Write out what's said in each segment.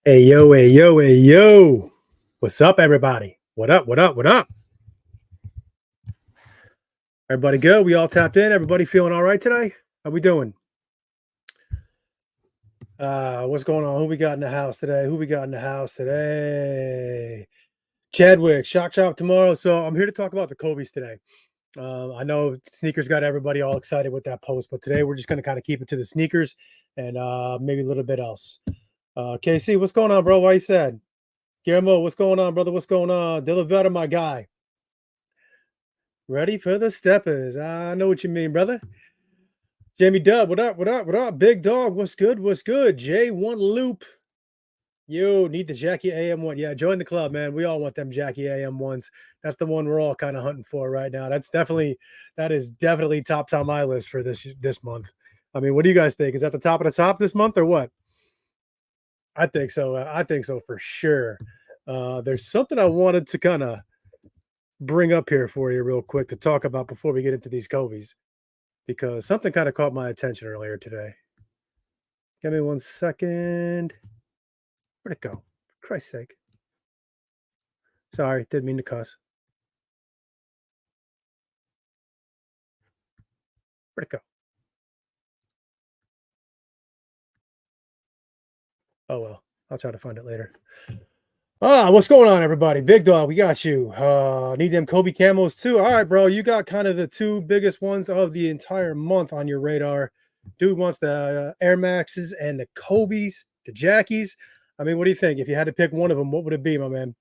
Hey, yo, hey, yo, hey, yo. What's up, everybody? What up, what up, what up? Everybody good? We all tapped in? Everybody feeling all right today? How we doing? What's going on? Who we got in the house today? Who we got in the house today? Chadwick, Shock Shop tomorrow. So I'm here to talk about the Kobe's today. I know sneakers got everybody all excited with that post, but today we're just going to kind of keep it to the sneakers and maybe a little bit else. KC, what's going on, bro? Why you sad? Guillermo, what's going on, brother? What's going on? De La Veta, my guy. Ready for the steppers. I know what you mean, brother. Jamie Dub, what up? What up? What up? Big dog, what's good? What's good? J1 Loop. You need the Jackie AM1. Yeah, join the club, man. We all want them Jackie AM1s. That's the one we're all kind of hunting for right now. That is definitely top on my list for this month. I mean, what do you guys think? Is that the top of the top this month or what? I think so. I think so for sure. There's something I wanted to kind of bring up here for you real quick to talk about before we get into these Kobe's, because something kind of caught my attention earlier today. Give me 1 second. Where'd it go? For Christ's sake. Sorry, didn't mean to cuss. Where'd it go? Oh, well, I'll try to find it later. What's going on, everybody? Big dog, we got you. Need them Kobe camos too. All right, bro. You got kind of the two biggest ones of the entire month on your radar. Dude wants the Air Maxes and the Kobe's, the Jackies. I mean, what do you think? If you had to pick one of them, what would it be, my man?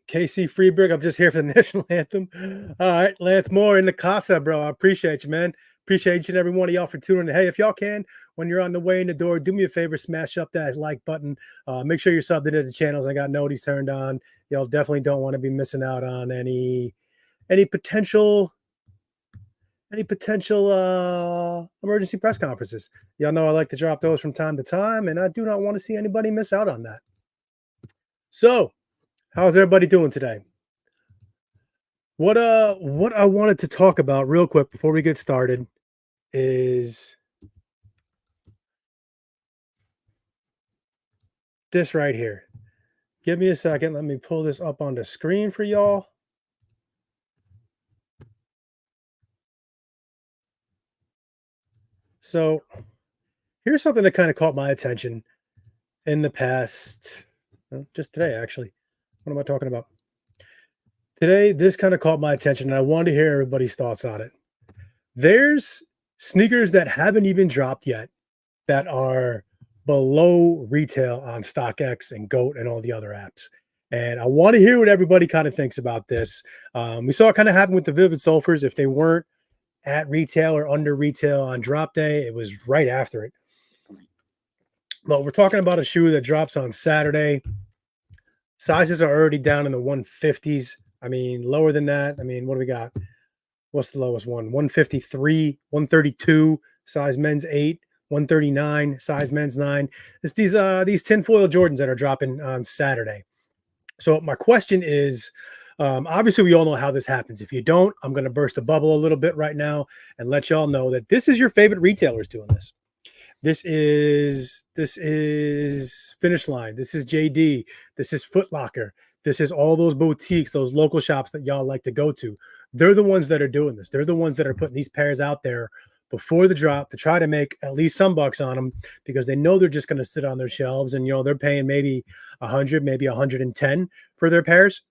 KC Freeberg, I'm just here for the national anthem. All right, Lance Moore in the casa, bro. I appreciate you, man. Appreciate each and every one of y'all for tuning in. Hey, if y'all can, when you're on the way in the door, do me a favor, smash up that like button. Make sure you're subbed into the channels. I got noties turned on. Y'all definitely don't want to be missing out on any potential emergency press conferences. Y'all know I like to drop those from time to time, and I do not want to see anybody miss out on that. So, how's everybody doing today? What I wanted to talk about real quick before we get started is this right here. Give me a second. Let me pull this up on the screen for y'all. So here's something that kind of caught my attention in the past, just today, actually. What am I talking about? Today, this kind of caught my attention, and I wanted to hear everybody's thoughts on it. There's sneakers that haven't even dropped yet that are below retail on StockX and GOAT and all the other apps. And I want to hear what everybody kind of thinks about this. We saw it kind of happen with the Vivid Sulfurs. If they weren't at retail or under retail on drop day, it was right after it. But we're talking about a shoe that drops on Saturday. Sizes are already down in the 150s. I mean, lower than that. I mean, what do we got? What's the lowest one? 153, 132, size men's 8, 139, size men's 9. It's these tinfoil Jordans that are dropping on Saturday. So my question is, obviously we all know how this happens. If you don't, I'm going to burst the bubble a little bit right now and let y'all know that this is your favorite retailers doing this. This is Finish Line. This is JD. This is Foot Locker. This is all those boutiques, those local shops that y'all like to go to. They're the ones that are doing this. They're the ones that are putting these pairs out there before the drop to try to make at least some bucks on them, because they know they're just going to sit on their shelves, and they're paying maybe 100, maybe 110 for their pairs.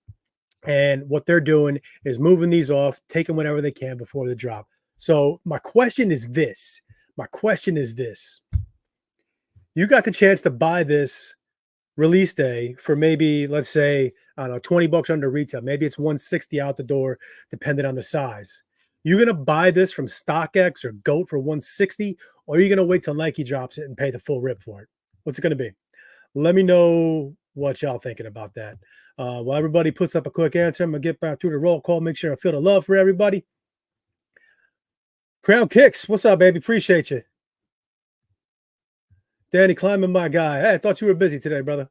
And what they're doing is moving these off, taking whatever they can before the drop. So my question is this. You got the chance to buy this release day for maybe, let's say, I don't know, 20 bucks under retail. Maybe it's 160 out the door, depending on the size. You're going to buy this from StockX or GOAT for 160, or are you going to wait till Nike drops it and pay the full rip for it? What's it going to be? Let me know what y'all thinking about that. While everybody puts up a quick answer, I'm going to get back through the roll call, make sure I feel the love for everybody. Crown Kicks, what's up, baby? Appreciate you. Danny Climbing, my guy. Hey, I thought you were busy today, brother.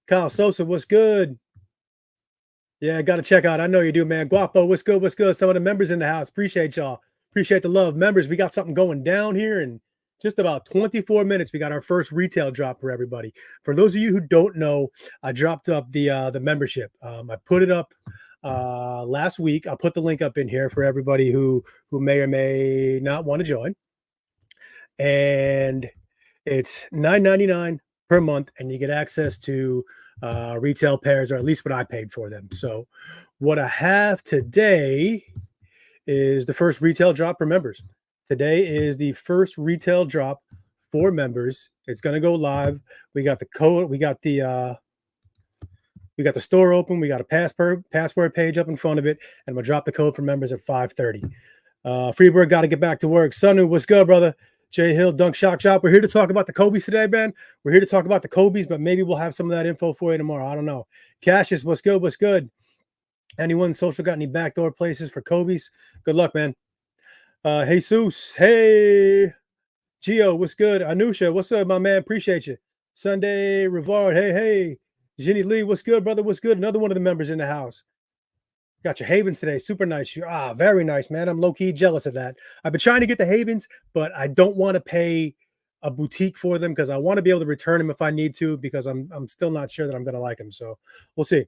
Kyle Sosa, what's good? Yeah, got to check out. I know you do, man. Guapo, what's good? What's good? Some of the members in the house. Appreciate y'all. Appreciate the love. Members, we got something going down here in just about 24 minutes, we got our first retail drop for everybody. For those of you who don't know, I dropped up the membership. I put it up last week. I'll put the link up in here for everybody who may or may not want to join. And it's $9.99 per month, and you get access to retail pairs, or at least what I paid for them. So what I have today is the first retail drop for members. Today is the first retail drop for members. It's going to go live. We got the code. We got the store open. We got a password page up in front of it, and we'll drop the code for members at 5:30. Freeberg got to get back to work. Sunu, what's good, brother? Jay Hill, Dunk Shock Shop. We're here to talk about the Kobe's today, man. We're here to talk about the Kobe's, but maybe we'll have some of that info for you tomorrow. I don't know. Cassius, what's good? What's good? Anyone social got any backdoor places for Kobe's? Good luck, man. Jesus, hey. Gio, what's good? Anusha, what's up, my man? Appreciate you. Sunday Rivard, hey. Jenny Lee, what's good, brother? What's good? Another one of the members in the house. Got your Havens today. Super nice. Very nice, man. I'm low-key jealous of that. I've been trying to get the Havens, but I don't want to pay a boutique for them because I want to be able to return them if I need to, because I'm still not sure that I'm going to like them. So we'll see.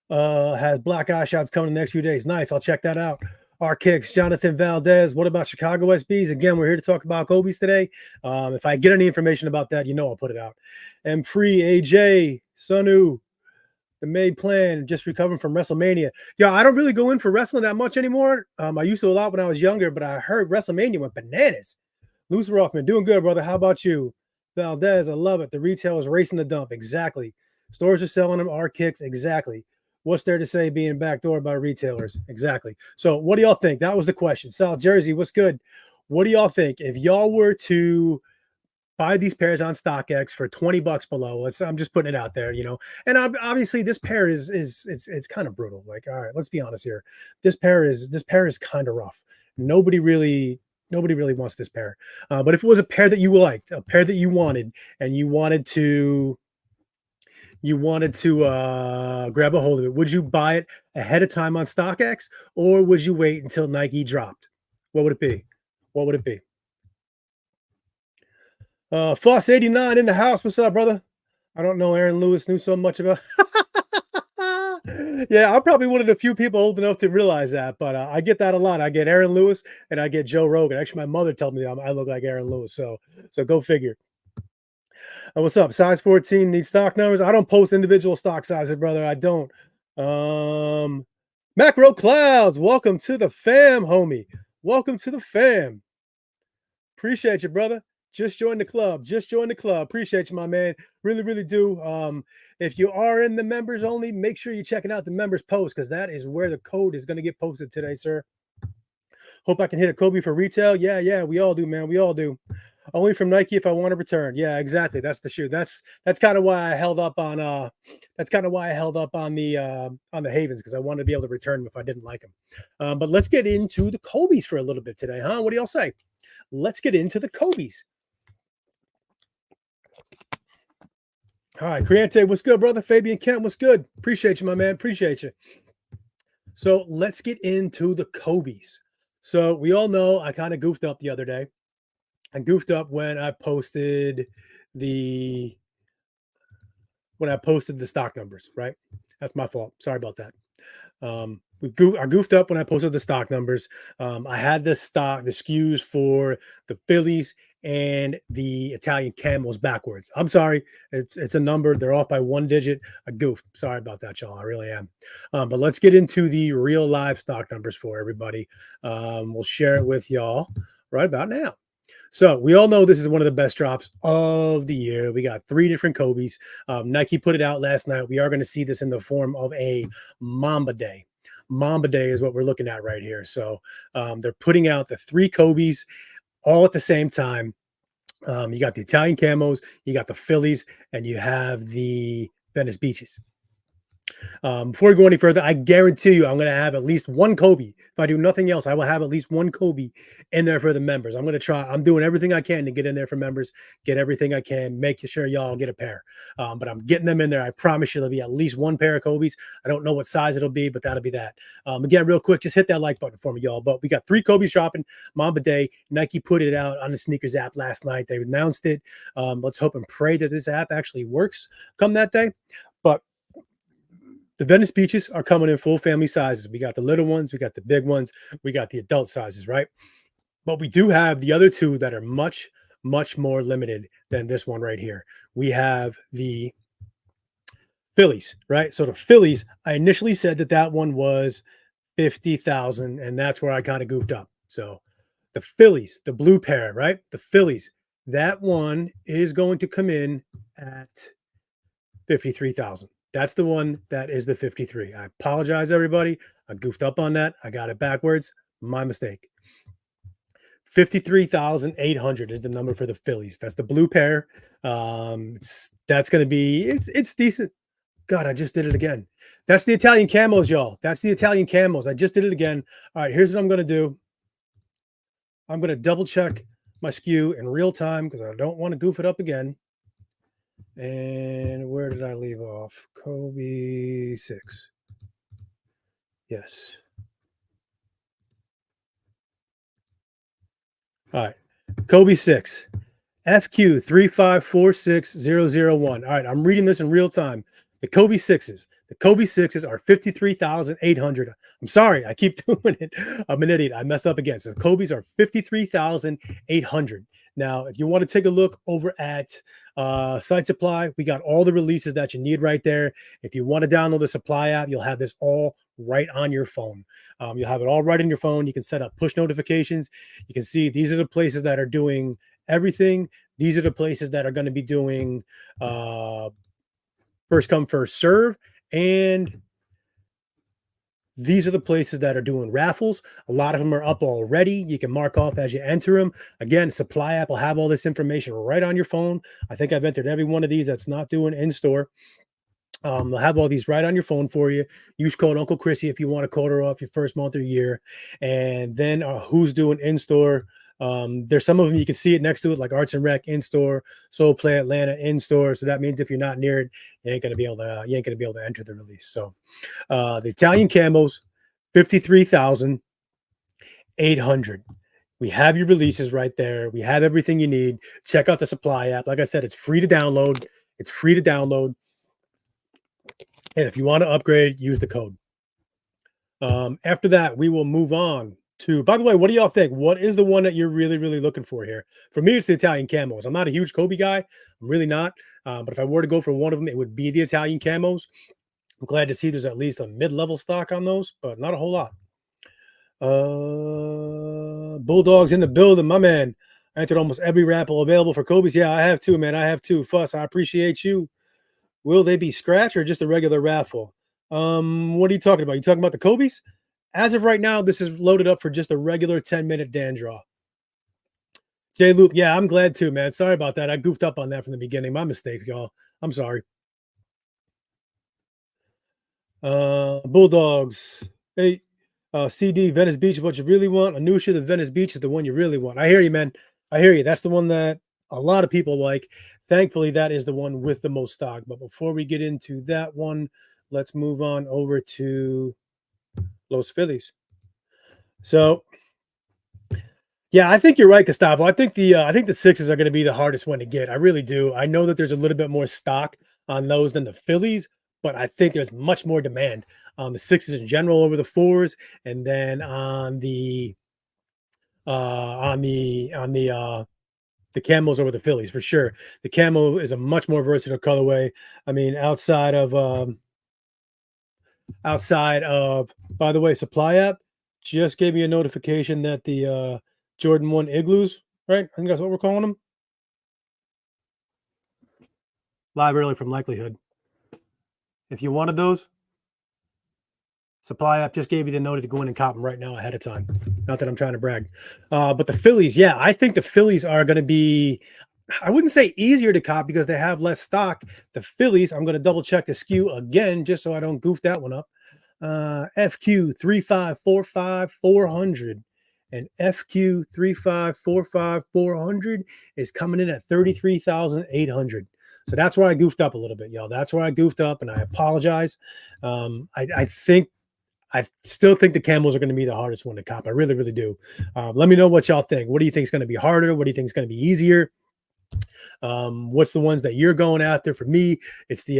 Has black eye shots coming in the next few days. Nice. I'll check that out. Our kicks, Jonathan Valdez. What about Chicago SBs? Again, we're here to talk about Kobe's today. If I get any information about that, I'll put it out. M Free, AJ, Sunu, the Made Plan, just recovering from WrestleMania. Yeah, I don't really go in for wrestling that much anymore. I used to a lot when I was younger, but I heard WrestleMania went bananas. Luce Rothman, doing good, brother. How about you? Valdez, I love it. The retail is racing the dump. Exactly. Stores are selling them. Our kicks. Exactly. What's there to say being backdoored by retailers? Exactly. So what do y'all think? That was the question. South Jersey, what's good? What do y'all think? If y'all were to buy these pairs on StockX for $20 below, I'm just putting it out there, and obviously this pair is it's kind of brutal. Like, all right, let's be honest here. This pair is kind of rough. Nobody really wants this pair. But if it was a pair that you liked, a pair that you wanted, and you wanted to grab a hold of it, would you buy it ahead of time on StockX, or would you wait until Nike dropped? What would it be? What would it be? Foss 89 in the house. What's up, brother? I don't know. Aaron Lewis knew so much about. Yeah, I'm probably one of the few people old enough to realize that, but I get that a lot. I get Aaron Lewis and I get Joe Rogan. Actually, my mother told me I look like Aaron Lewis, so go figure. What's up? Size 14 needs stock numbers. I don't post individual stock sizes, brother. I don't. Macro Clouds, welcome to the fam, homie. Welcome to the fam. Appreciate you, brother. Just join the club. Appreciate you, my man. Really, really do. If you are in the members only, make sure you're checking out the members post, because that is where the code is going to get posted today, sir. Hope I can hit a Kobe for retail. Yeah, we all do, man. We all do. Only from Nike if I want to return. Yeah, exactly. That's the shoe. That's kind of why I held up on the Havens, because I wanted to be able to return them if I didn't like them. But let's get into the Kobe's for a little bit today, huh? What do y'all say? Let's get into the Kobe's. All right, Creante, what's good, brother? Fabian Kent, what's good? Appreciate you, my man. Appreciate you. So let's get into the Kobe's. So we all know I kind of goofed up the other day. I goofed up when I posted the stock numbers, right? That's my fault. Sorry about that. I goofed up when I posted the stock numbers. I had the SKUs for the Phillies and the Italian Camos backwards. I'm sorry. It's a number. They're off by one digit. I goofed. Sorry about that, y'all. I really am. But let's get into the real live stock numbers for everybody. We'll share it with y'all right about now. So we all know this is one of the best drops of the year. We got 3 different Kobe's. Nike put it out last night. We are going to see this in the form of a Mamba Day. Mamba Day is what we're looking at right here. So they're putting out the 3 Kobe's all at the same time. You got the Italian Camos, you got the Phillies, and you have the Venice Beaches. Before we go any further, I guarantee you I'm going to have at least one Kobe. If I do nothing else, I will have at least one Kobe in there for the members. I'm going to try. I'm doing everything I can to get in there for members, get everything I can, make sure y'all get a pair. But I'm getting them in there. I promise you there'll be at least one pair of Kobe's. I don't know what size it'll be, but that'll be that. Again, real quick, just hit that like button for me, y'all. But we got 3 Kobe's dropping. Mamba Day. Nike put it out on the sneakers app last night. They announced it. Let's hope and pray that this app actually works come that day. But the Venice Beaches are coming in full family sizes. We got the little ones, we got the big ones, we got the adult sizes, right? But we do have the other 2 that are much, much more limited than this one right here. We have the Phillies, right? So the Phillies, I initially said that one was 50,000, and that's where I kind of goofed up. So the Phillies, the blue pair, right? The Phillies, that one is going to come in at 53,000. That's the one that is the 53. I apologize, everybody. I goofed up on that. I got it backwards. My mistake. 53,800 is the number for the Phillies. That's the blue pair. That's going to be, it's decent. God, I just did it again. That's the Italian Camos, y'all. That's the Italian Camos. I just did it again. All right, here's what I'm going to do. I'm going to double check my SKU in real time because I don't want to goof it up again. And where did I leave off? Kobe 6. Yes. All right. Kobe 6. FQ 3546001. All right. I'm reading this in real time. The Kobe 6s. The Kobe 6s are 53,800. I'm sorry. I keep doing it. I'm an idiot. I messed up again. So the Kobe's are 53,800. Now, if you want to take a look over at Site Supply, we got all the releases that you need right there. If you want to download the Supply app, you'll have this all right on your phone. You'll have it all right on your phone. You can set up push notifications. You can see these are the places that are doing everything. These are the places that are going to be doing first come, first serve. And these are the places that are doing raffles. A lot of them are up already. You can mark off as you enter them. Again, Supply app will have all this information right on your phone. I think I've entered every one of these that's not doing in-store. They'll have all these right on your phone for you. Use code Uncle Chrissy if you want to quarter off your first month or year. And then who's doing in-store? There's some of them you can see it next to it, like Arts and Rec in-store, Soul Play Atlanta in-store. So that means if you're not near it, you ain't gonna be able to enter the release. So the Italian Camos, 53,800. We have your releases right there. We have everything you need. Check out the Supply app. Like I said, it's free to download. It's free to download. And if you want to upgrade, use the code. After that, we will move on to, by the way, what do y'all think? What is the one that you're really, really looking for here? For me, it's the Italian Camos. I'm not a huge Kobe guy. I'm really not. But if I were to go for one of them, it would be the Italian Camos. I'm glad to see there's at least a mid-level stock on those, but not a whole lot. Bulldogs in the building, my man. I entered almost every raffle available for Kobe's. Yeah, I have 2, man. I have 2. Fuss, I appreciate you. Will they be scratch or just a regular raffle? What are you talking about? You talking about the Kobe's? As of right now, this is loaded up for just a regular 10-minute Dan draw. J Loop, yeah, I'm glad too, man. Sorry about that. I goofed up on that from the beginning. My mistake, y'all. I'm sorry. Bulldogs. Hey, CD, Venice Beach, what you really want? Anusha, the Venice Beach is the one you really want. I hear you, man. I hear you. That's the one that a lot of people like. Thankfully, that is the one with the most stock. But before we get into that one, let's move on over to Los Phillies. So, yeah, I think you're right, Gustavo. I think the 6s are going to be the hardest one to get. I really do. I know that there's a little bit more stock on those than the Phillies, but I think there's much more demand on the 6s in general over the 4s, and then on the Camos over the Phillies for sure. The Camo is a much more versatile colorway. I mean, outside of by the way, Supply app just gave me a notification that the Jordan 1 Igloos, right? I think that's what we're calling them. Live early from Likelihood. If you wanted those, Supply app just gave you the notice to go in and cop them right now ahead of time. Not that I'm trying to brag. But the Phillies, yeah, I think the Phillies are going to be I wouldn't say easier to cop because they have less stock. The Phillies, I'm going to double check the SKU again just so I don't goof that one up. FQ 3545 400 and FQ 3545 400 is coming in at 33,800. So that's where I goofed up a little bit, y'all. That's where I goofed up, and I apologize. I still think the camos are going to be the hardest one to cop. I really, really do. Let me know what y'all think. What do you think is going to be harder? What do you think is going to be easier? What's the ones that you're going after? For me, it's the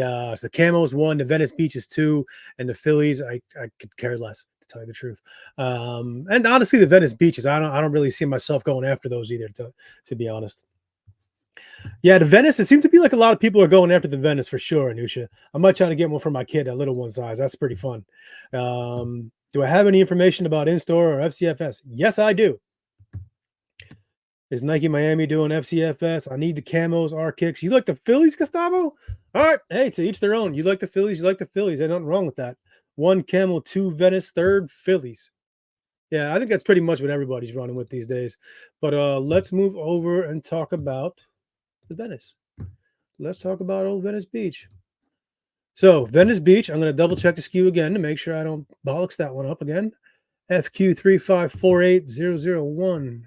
camos one, the Venice Beach is two, and the Phillies, I could care less, to tell you the truth. And honestly, the Venice Beaches, I don't really see myself going after those either, to be honest. Yeah, the Venice, it seems to be like a lot of people are going after the Venice for sure, Anusha. I might try to get one for my kid, that little one size. That's pretty fun. Do I have any information about in-store or FCFS? Yes, I do. Is Nike Miami doing FCFS? I need the camos, R kicks. You like the Phillies, Gustavo? All right. Hey, to each their own. You like the Phillies, you like the Phillies. There's nothing wrong with that. One camo, two Venice, third Phillies. Yeah, I think that's pretty much what everybody's running with these days. But let's move over and talk about the Venice. Let's talk about old Venice Beach. So Venice Beach, I'm going to double check the SKU again to make sure I don't bollocks that one up again. FQ3548001.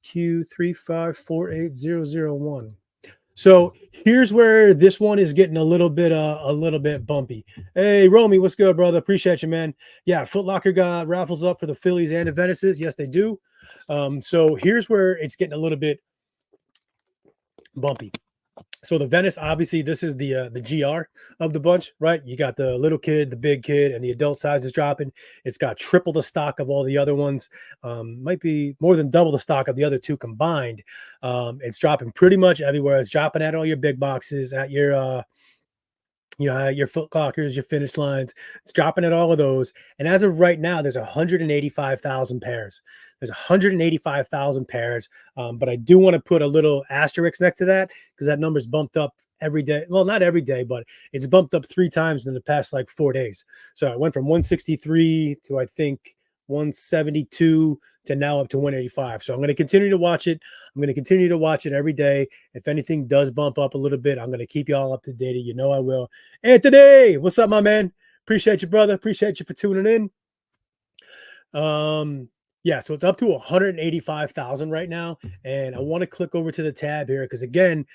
FQ3548001. So here's where this one is getting a little bit bumpy. Hey, Romy, what's good, brother? Appreciate you, man. Yeah, Foot Locker got raffles up for the Phillies and the Venices. Yes, they do. So here's where it's getting a little bit bumpy. So the Venice, obviously, this is the GR of the bunch, right? You got the little kid, the big kid, and the adult size is dropping. It's got triple the stock of all the other ones. Might be more than double the stock of the other two combined. It's dropping pretty much everywhere. It's dropping at all your big boxes, at your your Foot Lockers, your Finish Lines. It's dropping at all of those. And as of right now, there's 185,000 pairs. There's 185,000 pairs. But I do want to put a little asterisk next to that because that number's bumped up every day. Well, not every day, but it's bumped up 3 times in the past like 4 days. So I went from 163 to I think 172 to now up to 185. So I'm going to continue to watch it. I'm going to continue to watch it every day. If anything does bump up a little bit, I'm going to keep y'all up to date. You know I will. Anthony, what's up, my man? Appreciate you, brother. Appreciate you for tuning in. Yeah, so it's up to 185,000 right now. And I want to click over to the tab here because, again,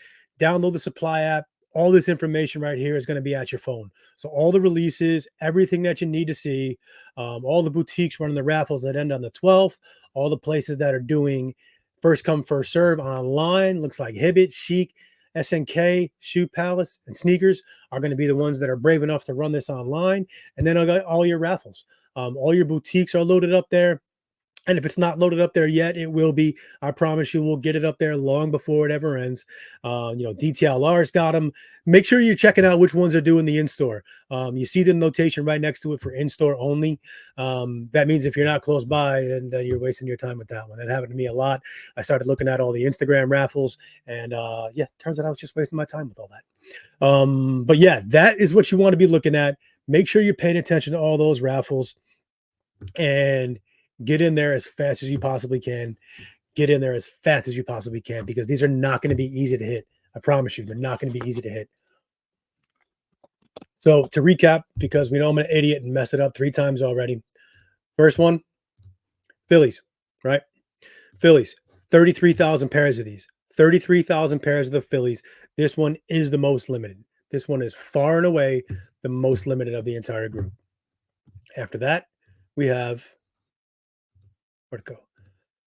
download the supply app. All this information right here is going to be at your phone. So all the releases, everything that you need to see, all the boutiques running the raffles that end on the 12th, all the places that are doing first come, first serve online. Looks like Hibbett, Chic, SNK, Shoe Palace, and Sneakers are going to be the ones that are brave enough to run this online. And then I got all your raffles. All your boutiques are loaded up there. And if it's not loaded up there yet, it will be. I promise you, we'll get it up there long before it ever ends. DTLR's got them. Make sure you're checking out which ones are doing the in-store. You see the notation right next to it for in-store only. That means if you're not close by, and you're wasting your time with that one. It happened to me a lot. I started looking at all the Instagram raffles, and turns out I was just wasting my time with all that. But yeah, that is what you want to be looking at. Make sure you're paying attention to all those raffles, and get in there as fast as you possibly can. Get in there as fast as you possibly can because these are not going to be easy to hit. I promise you, they're not going to be easy to hit. So to recap, because we know I'm an idiot and messed it up 3 times already. First one, Phillies, right? Phillies, 33,000 pairs of these. 33,000 pairs of the Phillies. This one is the most limited. This one is far and away the most limited of the entire group. After that, we have where to go.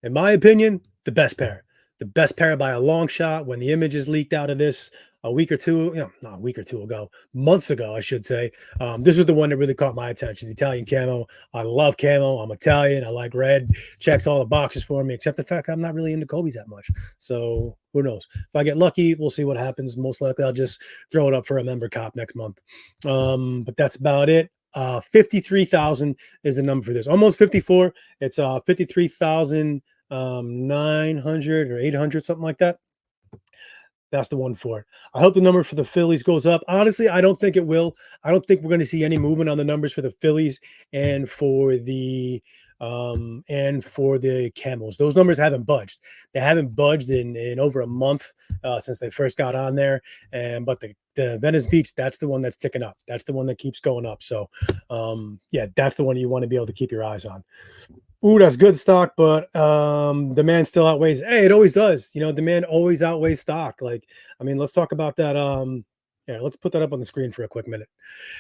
In my opinion, the best pair by a long shot. When the images leaked out of this a week or two, not a week or two ago, months ago, I should say, this was the one that really caught my attention. Italian Camo. I love camo. I'm Italian. I like red. Checks all the boxes for me, except the fact I'm not really into Kobe's that much. So who knows? If I get lucky, we'll see what happens. Most likely, I'll just throw it up for a member cop next month. But that's about it. 53,000 is the number for this. Almost 54. It's 53,900 or 800, something like that. That's the one for it. I hope the number for the Phillies goes up. Honestly, I don't think it will. I don't think we're going to see any movement on the numbers for the Phillies and for the and for the camos. Those numbers haven't budged. They haven't budged in over a month since they first got on there. But the Venice Beach, that's the one that's ticking up. That's the one that keeps going up. So yeah, that's the one you want to be able to keep your eyes on. Ooh, that's good stock, but demand still outweighs. Hey, it always does. You know, demand always outweighs stock. Like, I mean, let's talk about that. Yeah, let's put that up on the screen for a quick minute.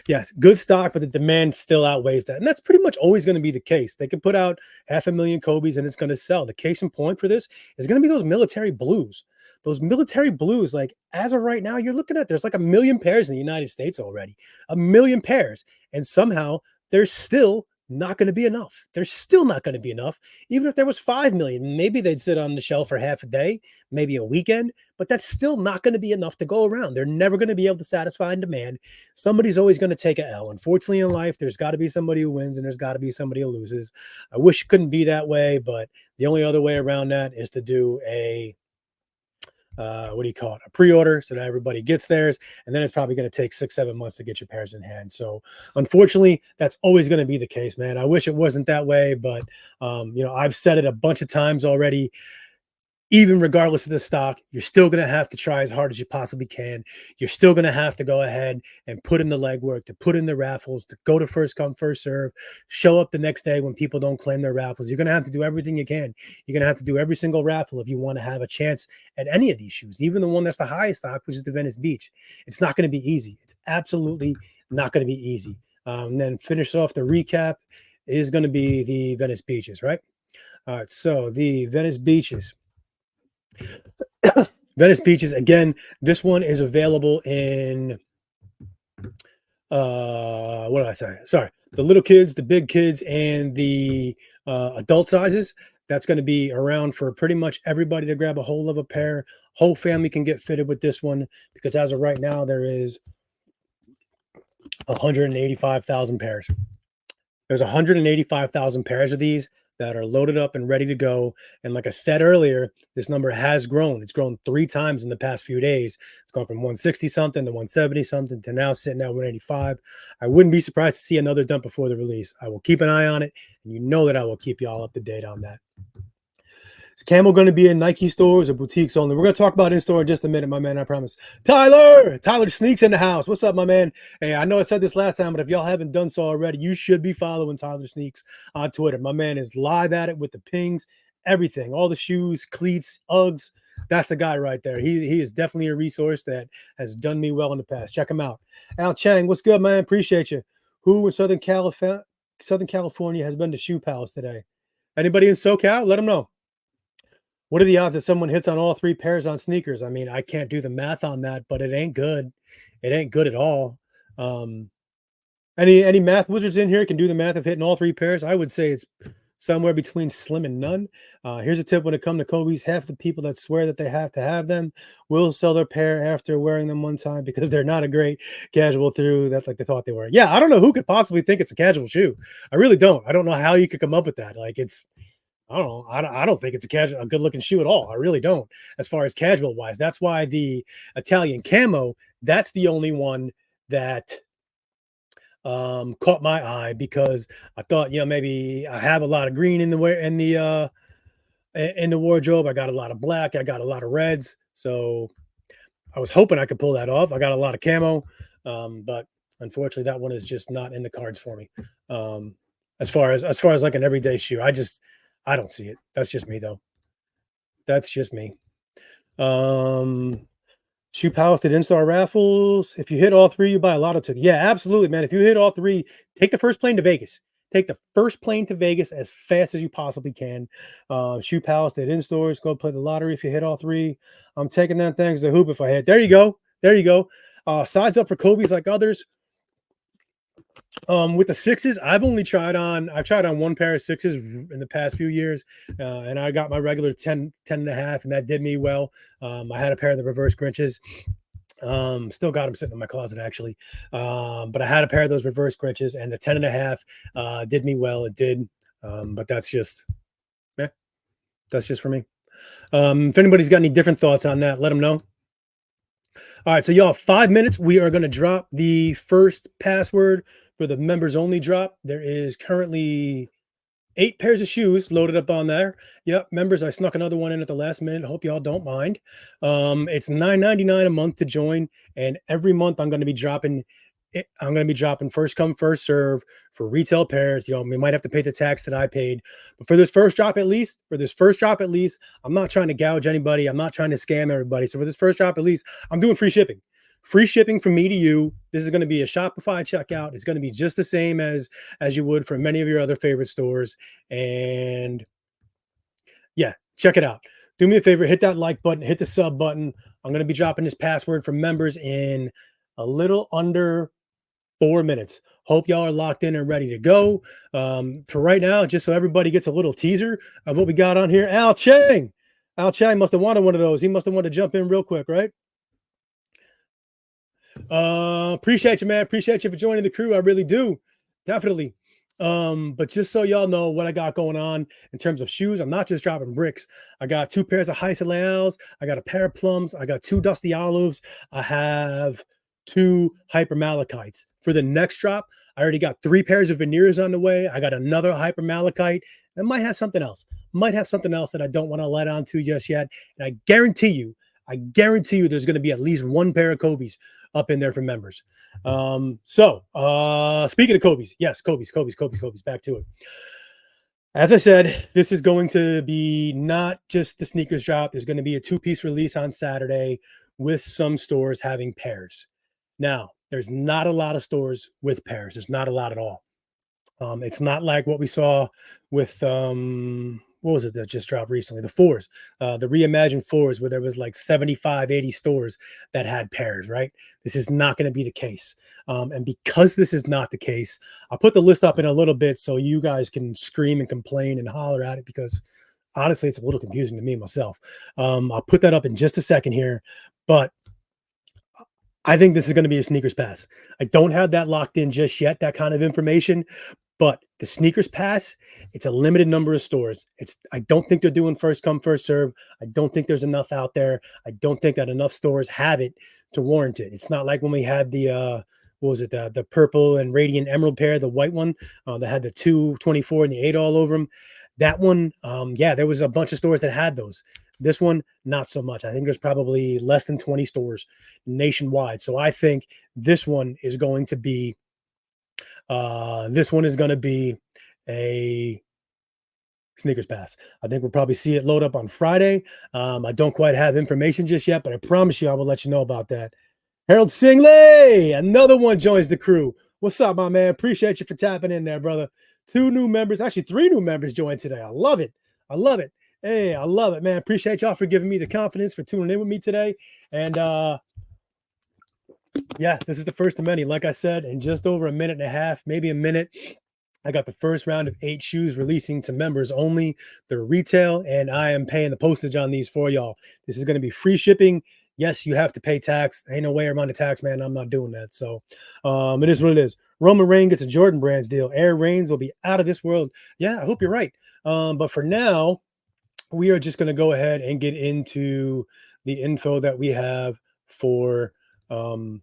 Yes, good stock, but the demand still outweighs that. And that's pretty much always going to be the case. They can put out 500,000 Kobe's and it's going to sell. The case in point for this is going to be those military blues. Those military blues, like as of right now, you're looking at there's like 1 million pairs in the United States already. 1 million pairs. And somehow there's still not going to be enough. There's still not going to be enough. Even if there was 5 million, maybe they'd sit on the shelf for half a day, maybe a weekend, but that's still not going to be enough to go around. They're never going to be able to satisfy demand. Somebody's always going to take an L. Unfortunately, in life, there's got to be somebody who wins and there's got to be somebody who loses. I wish it couldn't be that way, but the only other way around that is to do a what do you call it? A pre-order so that everybody gets theirs. And then it's probably going to take 6-7 months to get your pairs in hand. So unfortunately, that's always going to be the case, man. I wish it wasn't that way, but you know, I've said it a bunch of times already. Even regardless of the stock, you're still going to have to try as hard as you possibly can. You're still going to have to go ahead and put in the legwork, to put in the raffles, to go to first come, first serve, show up the next day when people don't claim their raffles. You're going to have to do everything you can. You're going to have to do every single raffle if you want to have a chance at any of these shoes, even the one that's the highest stock, which is the Venice Beach. It's not going to be easy. It's absolutely not going to be easy. And then finish off the recap is going to be the Venice Beaches, right? All right, so the Venice Beaches. Venice Beaches, again, this one is available in what did I say? Sorry, the little kids, the big kids, and the adult sizes. That's going to be around for pretty much everybody to grab a hold of a pair. Whole family can get fitted with this one because as of right now, there is 185,000 pairs. There's 185,000 pairs of these that are loaded up and ready to go. And like I said earlier, this number has grown. It's grown 3 times in the past few days. It's gone from 160 something to 170 something to now sitting at 185. I wouldn't be surprised to see another dump before the release. I will keep an eye on it, and you know that I will keep you all up to date on that. Is Camo going to be in Nike stores or boutiques only? We're going to talk about in-store in just a minute, my man, I promise. Tyler Sneaks in the house. What's up, my man? Hey, I know I said this last time, but if y'all haven't done so already, you should be following Tyler Sneaks on Twitter. My man is live at it with the pings, everything, all the shoes, cleats, Uggs. That's the guy right there. He is definitely a resource that has done me well in the past. Check him out. Al Chang, what's good, man? Appreciate you. Who in Southern California has been to Shoe Palace today? Anybody in SoCal? Let them know. What are the odds that someone hits on all 3 pairs on sneakers? I mean, I can't do the math on that, but it ain't good. It ain't good at all. Any math wizards in here can do the math of hitting all 3 pairs? I would say it's somewhere between slim and none. Here's a tip when it comes to Kobe's. Half the people that swear that they have to have them will sell their pair after wearing them one time because they're not a great casual through. That's like they thought they were. Yeah, I don't know who could possibly think it's a casual shoe. I really don't. I don't know how you could come up with that. Like it's, I don't know. I don't think it's a good looking shoe at all. I really don't. As far as casual wise, that's why the Italian Camo, that's the only one that caught my eye because I thought, you know, maybe I have a lot of green in the wardrobe. I got a lot of black. I got a lot of reds. So I was hoping I could pull that off. I got a lot of camo, but unfortunately, that one is just not in the cards for me. As far as like an everyday shoe, I don't see it. That's just me though. That's just me. Shoe Palace did in-store raffles. If you hit all 3, you buy a lotto ticket. Yeah, absolutely, man. If you hit all 3, take the first plane to Vegas. Take the first plane to Vegas as fast as you possibly can. Shoe Palace did in-stores. Go play the lottery if you hit all 3. I'm taking that things to hoop if I hit. There you go. There you go. Sides up for Kobe's like others. With the 6s, I've tried on 1 pair of 6s in the past few years, and I got my regular 10 and a half, and that did me well. I had a pair of the reverse Grinches. Still got them sitting in my closet actually. But I had a pair of those reverse Grinches, and the 10 and a half did me well. It did. But that's just for me. If anybody's got any different thoughts on that, let them know. All right, so y'all, 5 minutes. We are going to drop the first password for the members only drop. There is currently 8 pairs of shoes loaded up on there. Yep, members, I snuck another one in at the last minute. Hope y'all don't mind. It's $9.99 a month to join, and every month I'm going to be dropping I'm going to be dropping first come first serve for retail pairs. We might have to pay the tax that I paid, but for this first drop at least, I'm not trying to gouge anybody. I'm not trying to scam everybody. So for this first drop at least, I'm doing free shipping. Free shipping from me to you. This is going to be a Shopify checkout. It's going to be just the same as you would from many of your other favorite stores. And yeah, check it out. Do me a favor, hit that like button, hit the sub button. I'm going to be dropping this password for members in a little under 4 minutes. Hope y'all are locked in and ready to go. For right now, just so everybody gets a little teaser of what we got on here. Al Chang must have wanted one of those. He must have wanted to jump in real quick, right? Appreciate you, man. Appreciate you for joining the crew. I really do. Definitely. But just so y'all know what I got going on in terms of shoes, I'm not just dropping bricks. I got 2 pairs of high Leals. I got a pair of plums. I got 2 dusty olives. I have 2 hyper malachites. For the next drop, I already got 3 pairs of veneers on the way. I got another hyper malachite. I might have something else. That I don't want to let on to just yet. And I guarantee you there's going to be at least 1 pair of Kobe's up in there for members. Speaking of Kobe's, yes, Kobe's, back to it. As I said, this is going to be not just the sneakers drop. There's going to be a 2-piece release on Saturday with some stores having pairs. Now, there's not a lot of stores with pairs. There's not a lot at all. It's not like what we saw with what was it that just dropped recently? The 4s, the reimagined 4s, where there was like 75, 80 stores that had pairs, right? This is not going to be the case. And because this is not the case, I'll put the list up in a little bit so you guys can scream and complain and holler at it, because honestly, it's a little confusing to me myself. I'll put that up in just a second here, but I think this is going to be a sneakers pass. I don't have that locked in just yet, that kind of information. But the sneakers pass, it's a limited number of stores. I don't think they're doing first come, first serve. I don't think there's enough out there. I don't think that enough stores have it to warrant it. It's not like when we had the the purple and radiant emerald pair, the white one that had the 224 and the 8 all over them. That one, there was a bunch of stores that had those. This one, not so much. I think there's probably less than 20 stores nationwide. So I think this one is going to be a sneakers pass. I think we'll probably see it load up on Friday. I don't quite have information just yet, but I promise you I will let you know about that. Harold Singley, another one joins the crew. What's up, my man? Appreciate you for tapping in there, brother. 2 new members, actually 3 new members joined today. I love it. Hey, I love it, man. Appreciate y'all for giving me the confidence, for tuning in with me today. And this is the first of many. Like I said, in just over a minute and a half, maybe a minute, I got the first round of 8 shoes releasing to members only. They're retail, and I am paying the postage on these for y'all. This is going to be free shipping. Yes, you have to pay tax. Ain't no way around the tax, man. I'm not doing that. So it is what it is. Roman Reigns gets a Jordan Brands deal. Air Reigns will be out of this world. Yeah, I hope you're right. But for now, we are just going to go ahead and get into the info that we have for the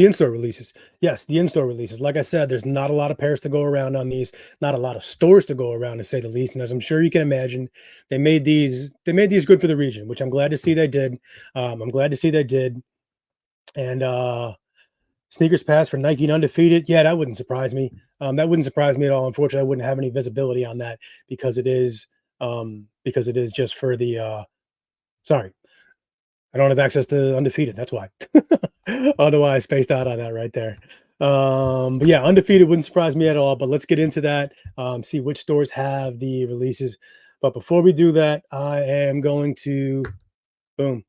in-store releases. Yes, the in-store releases. Like I said, there's not a lot of pairs to go around on these, not a lot of stores to go around, to say the least. And as I'm sure you can imagine, they made these good for the region, which I'm glad to see they did. And sneakers pass for Nike and Undefeated. Yeah, that wouldn't surprise me. That wouldn't surprise me at all. Unfortunately, I wouldn't have any visibility on that because it is just for the sorry. I don't have access to Undefeated. That's why. I don't know why I spaced out on that right there. But yeah, Undefeated wouldn't surprise me at all. But let's get into that. See which stores have the releases. But before we do that, I am going to boom.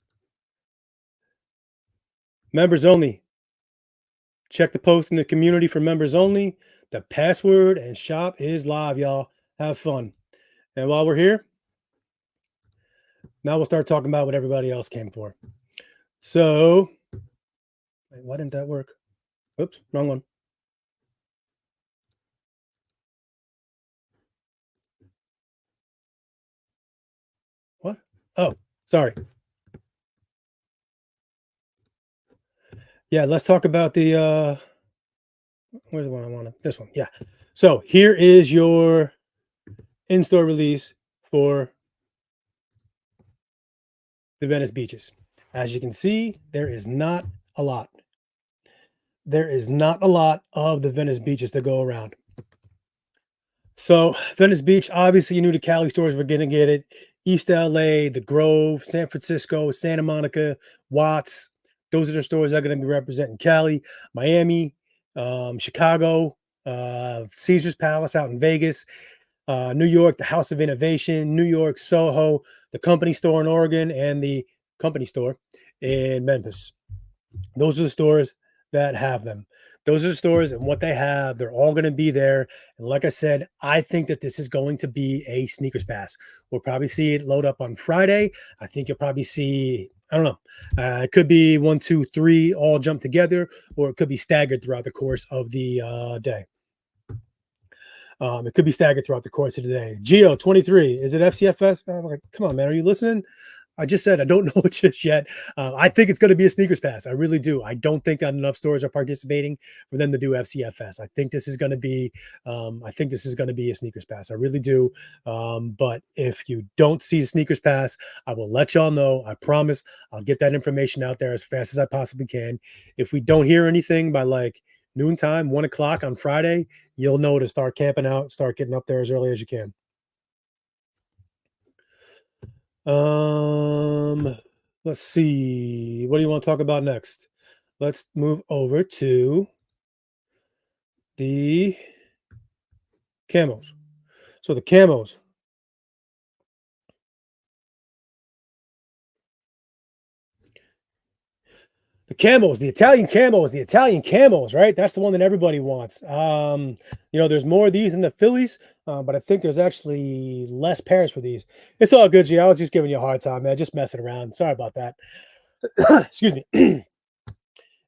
Members only. Check the post in the community for members only. The password and shop is live, y'all. Have fun. And while we're here, now we'll start talking about what everybody else came for. So, why didn't that work? Oops, wrong one. What? Oh, sorry. Yeah, let's talk about the where's the one I wanted? This one. Yeah. So here is your in-store release for the Venice beaches. As you can see, there is not a lot. There is not a lot of the Venice beaches to go around. So Venice Beach, obviously you knew the Cali stores were going to get it. East LA, the Grove, San Francisco, Santa Monica, Watts. Those are the stores that are going to be representing Cali, Miami, Chicago, Caesar's Palace out in Vegas, New York, the House of Innovation, New York, Soho, the Company Store in Oregon, and the Company Store in Memphis. Those are the stores that have them. Those are the stores and what they have. They're all going to be there. And like I said, I think that this is going to be a sneakers pass. We'll probably see it load up on Friday. I think you'll probably see, I don't know, it could be 1, 2, 3 all jump together, or it could be staggered throughout the course of the day. It could be staggered throughout the course of the day. Geo 23, is it FCFS? I'm like, come on, man, are you listening? I just said I don't know just yet. I think it's going to be a sneakers pass. I really do. I don't think enough stores are participating for them to do FCFS. I think this is going to be. I think this is going to be a sneakers pass. I really do. But if you don't see a sneakers pass, I will let y'all know. I promise. I'll get that information out there as fast as I possibly can. If we don't hear anything by like noontime, 1 o'clock on Friday, you'll know to start camping out, start getting up there as early as you can. Let's see. What do you want to talk about next? Let's move over to the camos. So the camos. The camos, the Italian camos, right? That's the one that everybody wants. There's more of these in the Phillies, but I think there's actually less pairs for these. It's all good, G. I was just giving you a hard time, man. Just messing around. Sorry about that. Excuse me.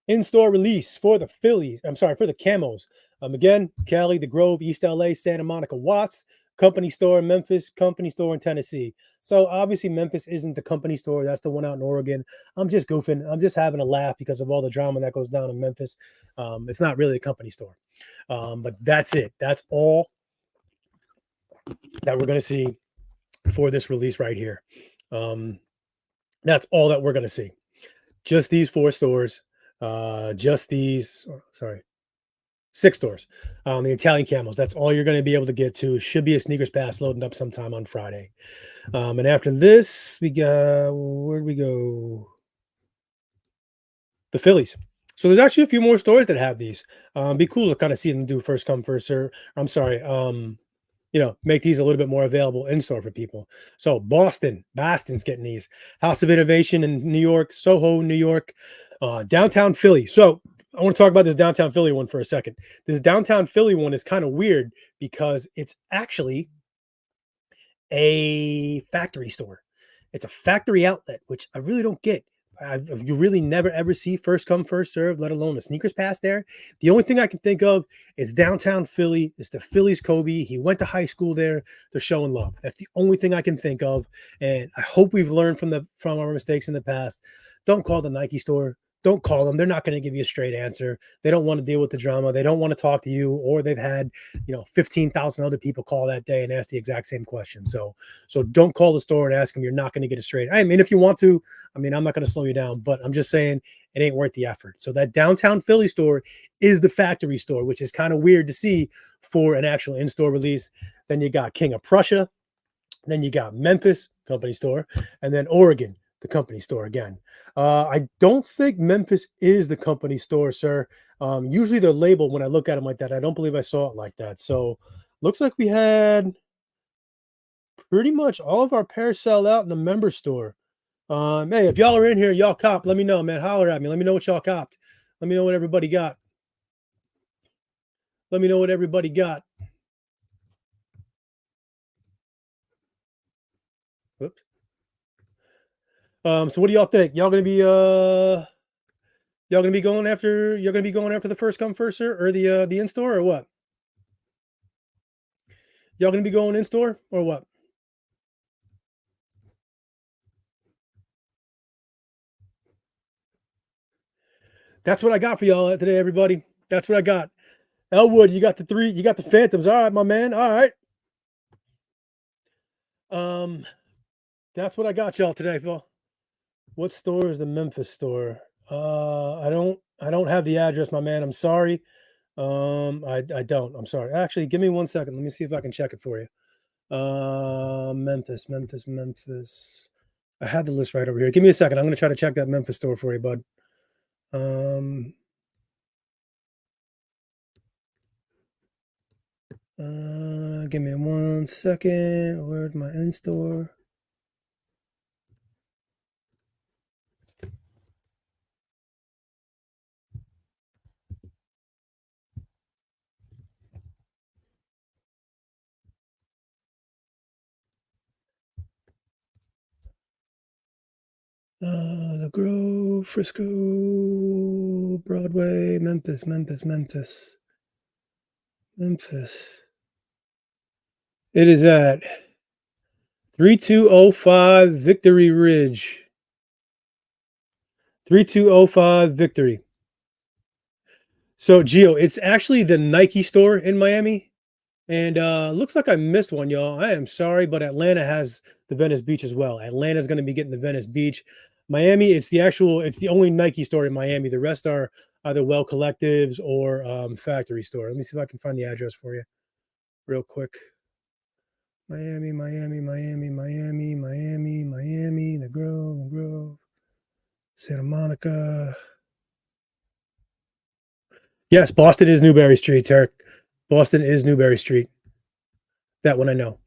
In-store release for the Phillies. I'm sorry, for the camos. Again, Cali, the Grove, East LA, Santa Monica, Watts, Company Store in Memphis, Company Store in Tennessee. So obviously Memphis isn't the Company Store. That's the one out in Oregon. I'm just goofing. I'm just having a laugh because of all the drama that goes down in Memphis. It's not really a Company Store. But that's it. That's all that we're going to see for this release right here. That's all that we're going to see. Just these 4 stores. Just these, sorry, 6 stores. The Italian camos. That's all you're going to be able to get to. Should be a sneakers pass loading up sometime on Friday. And after this, we got, where'd we go? The Phillies. So there's actually a few more stores that have these. Be cool to kind of see them do first come, first serve. I'm sorry. Make these a little bit more available in store for people. So Boston's getting these. House of Innovation in New York, Soho, New York, downtown Philly. So I want to talk about this downtown Philly one for a second. This downtown Philly one is kind of weird because it's actually a factory store. It's a factory outlet, which I really don't get. You really never ever see first come first serve, let alone a sneakers pass there. The only thing I can think of is downtown Philly. It's the Phillies Kobe. He went to high school there. They're showing love. That's the only thing I can think of. And I hope we've learned from our mistakes in the past. Don't call the Nike store. Don't call them. They're not going to give you a straight answer. They don't want to deal with the drama. They don't want to talk to you, or they've had 15,000 other people call that day and ask the exact same question. So don't call the store and ask them. You're not going to get a straight. I mean, if you want to, I'm not going to slow you down, but I'm just saying it ain't worth the effort. So that downtown Philly store is the factory store, which is kind of weird to see for an actual in-store release. Then you got King of Prussia. Then you got Memphis, Company Store, and then Oregon, the Company Store again. I don't think Memphis is the Company Store, sir. Usually they're labeled when I look at them like that. I don't believe I saw it like that. So looks like we had pretty much all of our pairs sell out in the member store. Hey, if y'all are in here, y'all cop, let me know, man. Holler at me. Let me know what y'all copped. Let me know what everybody got. Let me know what everybody got. Whoops. So what do y'all think? Y'all gonna be going after the first come first serve or the in store or what? Y'all gonna be going in store or what? That's what I got for y'all today, everybody. That's what I got. Elwood, you got the 3, you got the Phantoms. All right, my man. All right. That's what I got y'all today, Phil. What store is the Memphis store? I don't have the address, my man. I'm sorry. I don't. I'm sorry. Actually, give me 1 second. Let me see if I can check it for you. Memphis. I had the list right over here. Give me a second. I'm going to try to check that Memphis store for you, bud. Give me 1 second. Where's my in-store? The Grove, Frisco, Broadway, Memphis. It is at 3205 Victory Ridge. 3205 Victory. So, Gio, it's actually the Nike store in Miami. And looks like I missed one, y'all. I am sorry, but Atlanta has the Venice Beach as well. Atlanta's going to be getting the Venice Beach. Miami, it's the only Nike store in Miami. The rest are either Well Collectives or factory store. Let me see if I can find the address for you real quick. Miami, the Grove, Santa Monica. Yes, Boston is Newberry Street, Tarek. Boston is Newberry Street. That one I know.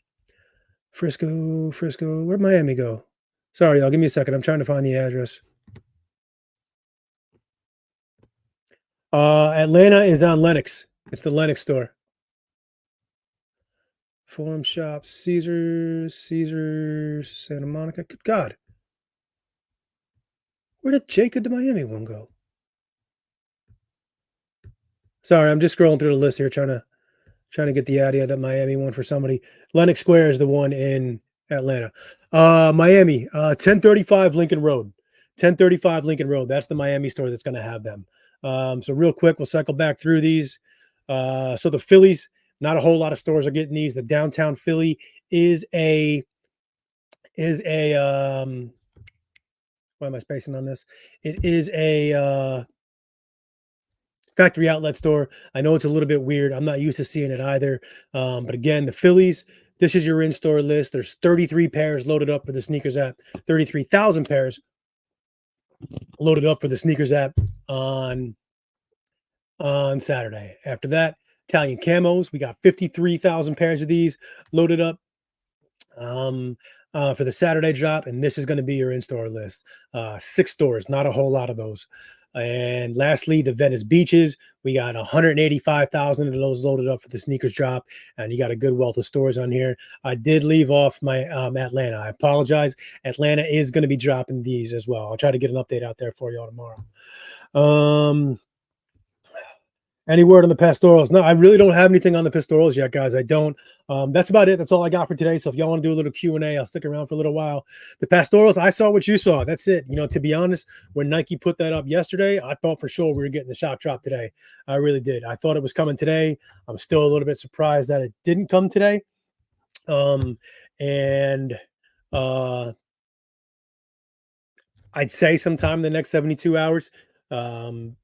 Frisco. Where'd Miami go? Sorry, y'all. Give me a second. I'm trying to find the address. Atlanta is on Lenox. It's the Lenox store. Forum Shops, Caesars, Santa Monica. Good God. Where did the Miami one go? Sorry, I'm just scrolling through the list here, trying to get the idea that Miami one for somebody. Lenox Square is the one in Atlanta. Miami, 1035 Lincoln Road. 1035 Lincoln Road. That's the Miami store that's going to have them. So real quick, we'll cycle back through these. So the Phillies, not a whole lot of stores are getting these. The downtown Philly is a why am I spacing on this? It is a factory outlet store. I know it's a little bit weird. I'm not used to seeing it either. But again, the Phillies, this is your in-store list. There's 33 pairs loaded up for the sneakers app, 33,000 pairs loaded up for the sneakers app on Saturday. After that, Italian Camos, we got 53,000 pairs of these loaded up for the Saturday drop, and this is going to be your in-store list. 6 stores, not a whole lot of those. And lastly, the Venice Beaches, we got 185,000 of those loaded up for the sneakers drop, and you got a good wealth of stores on here. I did leave off my Atlanta. I apologize. Atlanta is going to be dropping these as well. I'll try to get an update out there for you all tomorrow. Any word on the pastorals? No, I really don't have anything on the pastorals yet, guys. I don't. That's about it. That's all I got for today. So if y'all want to do a little Q&A, I'll stick around for a little while. The pastorals, I saw what you saw. That's it. You know, to be honest, when Nike put that up yesterday, I thought for sure we were getting the shock drop today. I really did. I thought it was coming today. I'm still a little bit surprised that it didn't come today. I'd say sometime in the next 72 hours.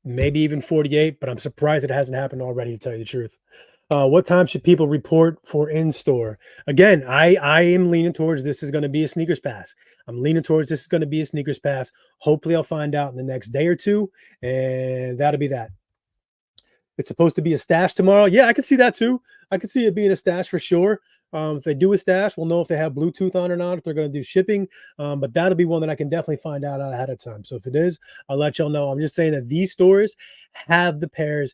Maybe even 48, but I'm surprised it hasn't happened already, to tell you the truth. What time should people report for in-store? Again, I am leaning towards this is going to be a sneakers pass. I'm leaning towards this is going to be a sneakers pass. Hopefully I'll find out in the next day or two, and that'll be that. It's supposed to be a stash tomorrow. Yeah, I can see that too. I can see it being a stash for sure. If they do a stash, we'll know if they have Bluetooth on or not, if they're going to do shipping. But that'll be one that I can definitely find out ahead of time. So if it is, I'll let y'all know. I'm just saying that these stores have the pairs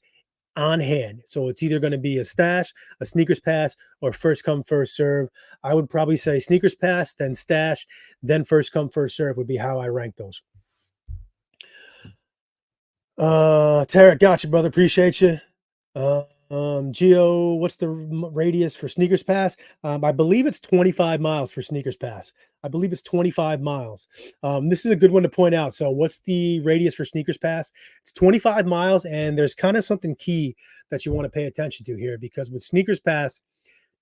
on hand. So it's either going to be a stash, a sneakers pass, or first come, first serve. I would probably say sneakers pass, then stash, then first come, first serve would be how I rank those. Tarek, got you, brother. Appreciate you. Geo, what's the radius for Sneakers Pass? I believe it's 25 miles for Sneakers Pass. I believe it's 25 miles. This is a good one to point out. So, what's the radius for Sneakers Pass? It's 25 miles, and there's kind of something key that you want to pay attention to here because with Sneakers Pass,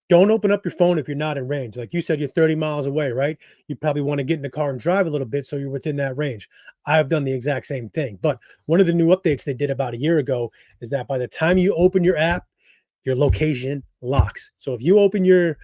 don't open up your phone if you're not in range. Like you said, you're 30 miles away, right? You probably want to get in the car and drive a little bit so you're within that range. I've done the exact same thing. But one of the new updates they did about a year ago is that by the time you open your app, your location locks. So if you're opening your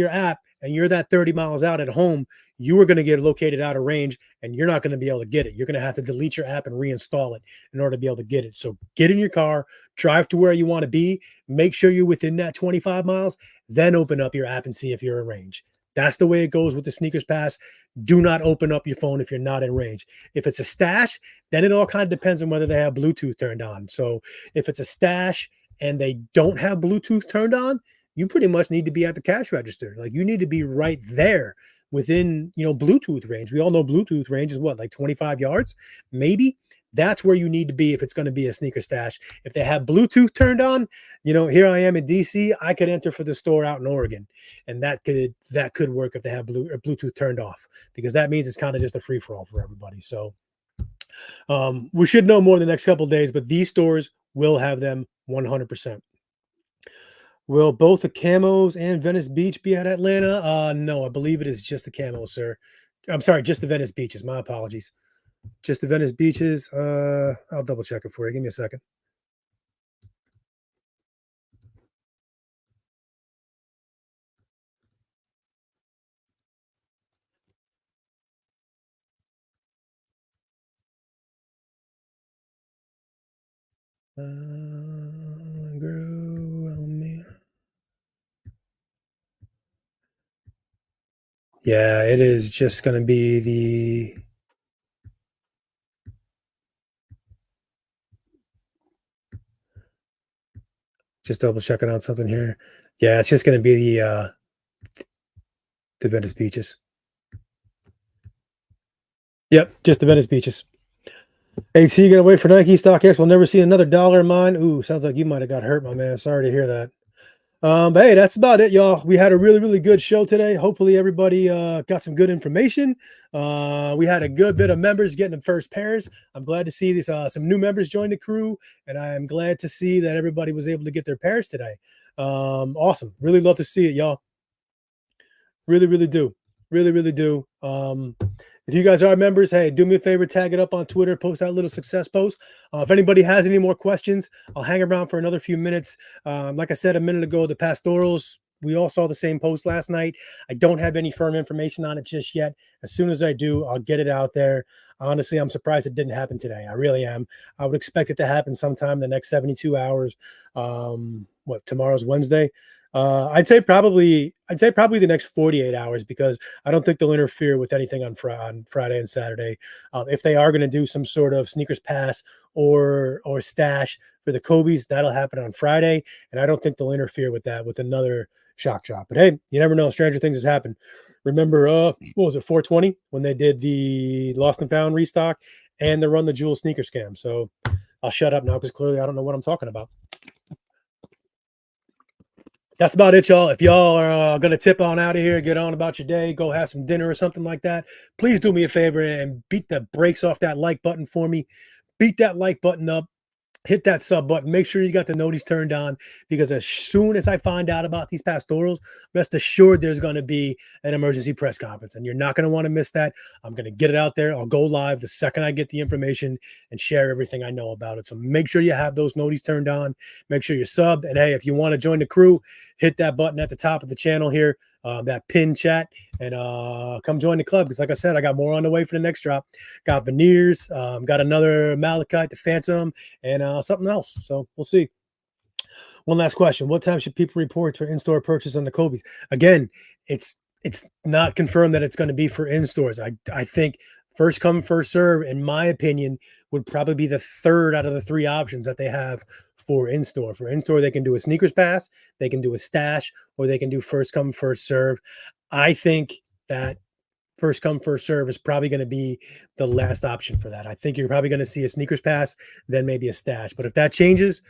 app and you're that 30 miles out at home, you are going to get located out of range and you're not going to be able to get it. You're going to have to delete your app and reinstall it in order to be able to get it. So get in your car, drive to where you want to be, make sure you're within that 25 miles, then open up your app and see if you're in range. That's the way it goes with the Sneakers Pass. Do not open up your phone if you're not in range. If it's a stash, then it all kind of depends on whether they have Bluetooth turned on. So if it's a stash and they don't have Bluetooth turned on, you pretty much need to be at the cash register. Like you need to be right there within, Bluetooth range. We all know Bluetooth range is what, like 25 yards, maybe. That's where you need to be if it's going to be a sneaker stash. If they have Bluetooth turned on, here I am in DC, I could enter for the store out in Oregon, and that could work if they have Bluetooth turned off, because that means it's kind of just a free for all for everybody. So we should know more in the next couple of days, but these stores will have them 100%. Will both the Camos and Venice Beach be at Atlanta? No, I believe it is just the Camos, sir. I'm sorry, just the Venice Beaches. My apologies. Just the Venice Beaches. I'll double check it for you. Give me a second. Yeah, it is just going to be the. Just double checking on something here. Yeah, it's just going to be the Venice Beaches. Yep, just the Venice Beaches. AT, you gonna wait for Nike StockX? We'll never see another dollar in mine. Ooh, sounds like you might have got hurt, my man. Sorry to hear that. But hey, that's about it, y'all. We had a really, really good show today. Hopefully, everybody got some good information. We had a good bit of members getting the first pairs. I'm glad to see these some new members join the crew, and I am glad to see that everybody was able to get their pairs today. Awesome. Really love to see it, y'all. Really, really do. Really, really do. If you guys are members, hey, do me a favor, tag it up on Twitter, post that little success post. If anybody has any more questions, I'll hang around for another few minutes. Like I said a minute ago, the pastorals, we all saw the same post last night. I don't have any firm information on it just yet. As soon as I do, I'll get it out there. Honestly, I'm surprised it didn't happen today. I really am. I would expect it to happen sometime in the next 72 hours. Tomorrow's Wednesday. I'd say probably the next 48 hours, because I don't think they'll interfere with anything on Friday and Saturday. If they are going to do some sort of sneakers pass or stash for the Kobe's, that'll happen on Friday, and I don't think they'll interfere with that with another shock drop. But hey, you never know. Stranger things has happened. Remember, what was it, 420 when they did the Lost and Found restock and the Run the Jewel sneaker scam? So I'll shut up now because clearly I don't know what I'm talking about. That's about it, y'all. If y'all are going to tip on out of here, get on about your day, go have some dinner or something like that, please do me a favor and beat the brakes off that like button for me. Beat that like button up. Hit that sub button. Make sure you got the notice turned on, because as soon as I find out about these pastorals, rest assured there's going to be an emergency press conference, and you're not going to want to miss that. I'm going to get it out there. I'll go live the second I get the information and share everything I know about it. So make sure you have those notices turned on. Make sure you're subbed. And hey, if you want to join the crew, hit that button at the top of the channel here, that pin chat, and come join the club, because like I said, I got more on the way for the next drop. Got veneers, got another malachite, the phantom, and something else. So we'll see. One last question: what time should people report for in-store purchase on the Kobe's? Again, it's not confirmed that it's going to be for in-stores. I think first come, first serve, in my opinion, would probably be the third out of the three options that they have for in-store. For in-store, they can do a sneakers pass, they can do a stash, or they can do first come, first serve. I think that first come, first serve is probably going to be the last option for that. I think you're probably going to see a sneakers pass, then maybe a stash. But if that changes,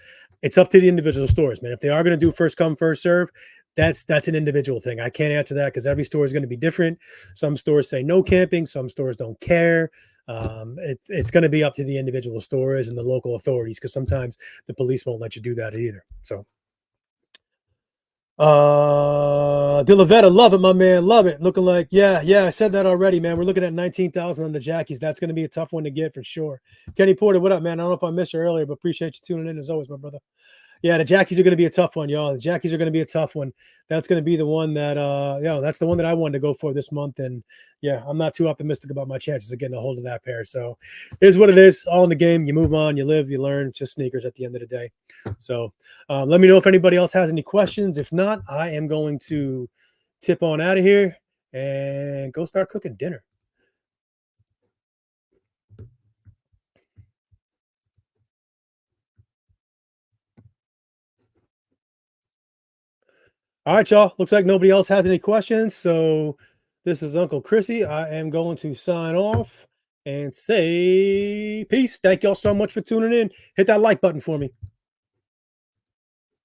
It's up to the individual stores, man. If they are going to do first come, first serve, that's an individual thing. I can't answer that because every store is going to be different. Some stores say no camping, some stores don't care. It's going to be up to the individual stores and the local authorities because sometimes the police won't let you do that either. So De La Veta, love it, my man, love it. Looking like, yeah, I said that already, man. We're looking at 19,000 on the Jackies. That's going to be a tough one to get for sure. Kenny Porter, what up, man? I don't know if I missed you earlier, but appreciate you tuning in as always, my brother. Yeah, the Jackies are going to be a tough one, y'all. The Jackies are going to be a tough one. That's going to be the one that, that's the one that I wanted to go for this month. And yeah, I'm not too optimistic about my chances of getting a hold of that pair. So it is what it is. All in the game. You move on, you live, you learn. It's just sneakers at the end of the day. So let me know if anybody else has any questions. If not, I am going to tip on out of here and go start cooking dinner. All right, y'all. Looks like nobody else has any questions. So this is Uncle Chrissy. I am going to sign off and say peace. Thank y'all so much for tuning in. Hit that like button for me.